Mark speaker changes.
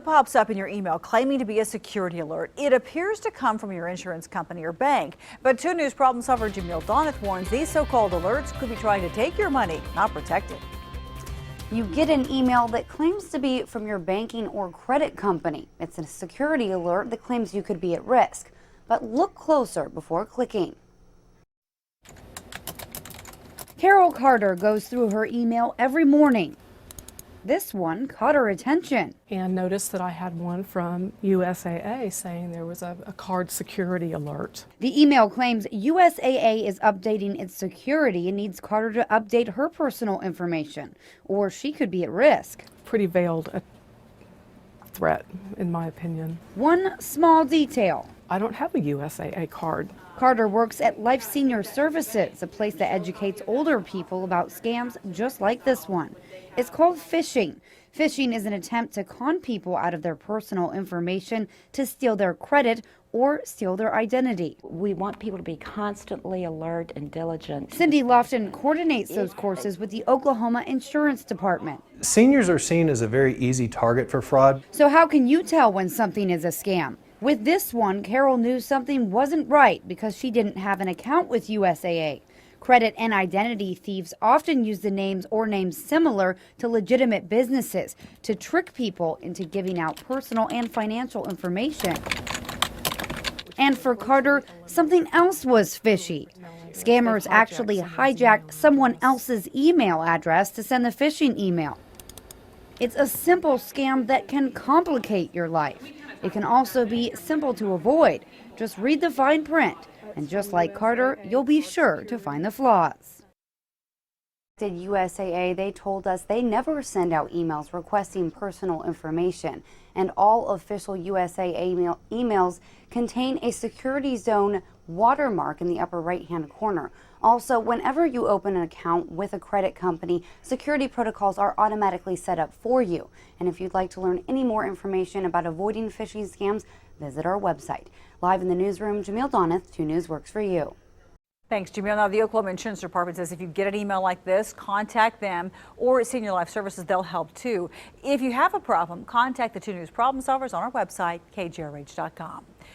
Speaker 1: pops up in your email claiming to be a security alert. It appears to come from your insurance company or bank. But 2 News problem solver Jamil Donath warns these so-called alerts could be trying to take your money, not protect it.
Speaker 2: You get an email that claims to be from your banking or credit company. It's a security alert that claims you could be at risk. But look closer before clicking. Carol Carter goes through her email every morning. This one caught her attention.
Speaker 3: And noticed that I had one from USAA saying there was a card security alert.
Speaker 2: The email claims USAA is updating its security and needs Carter to update her personal information, or she could be at risk.
Speaker 3: Pretty veiled threat, in my opinion.
Speaker 2: One small detail.
Speaker 3: I don't have a USAA card.
Speaker 2: Carter works at Life Senior Services, a place that educates older people about scams just like this one. It's called phishing. Phishing is an attempt to con people out of their personal information to steal their credit or steal their identity.
Speaker 4: We want people to be constantly alert and diligent.
Speaker 2: Cindy Lofton coordinates those courses with the Oklahoma Insurance Department.
Speaker 5: Seniors are seen as a very easy target for fraud.
Speaker 2: So how can you tell when something is a scam? With this one, Carol knew something wasn't right because she didn't have an account with USAA. Credit and identity thieves often use the names or names similar to legitimate businesses to trick people into giving out personal and financial information. And for Carter, something else was fishy. Scammers actually hijack someone else's email address to send the phishing email. It's a simple scam that can complicate your life. It can also be simple to avoid. Just read the fine print. And just like Carter, you'll be sure to find the flaws. At USAA, they told us they never send out emails requesting personal information. And all official USAA emails contain a security zone watermark in the upper right-hand corner. Also, whenever you open an account with a credit company, security protocols are automatically set up for you. And if you'd like to learn any more information about avoiding phishing scams, visit our website. Live in the newsroom, Jamil Donath, 2 News works for you.
Speaker 1: Thanks, Jamil. Now, the Oklahoma Insurance Department says if you get an email like this, contact them or Senior Life Services. They'll help too. If you have a problem, contact the 2 News problem solvers on our website, kjrh.com.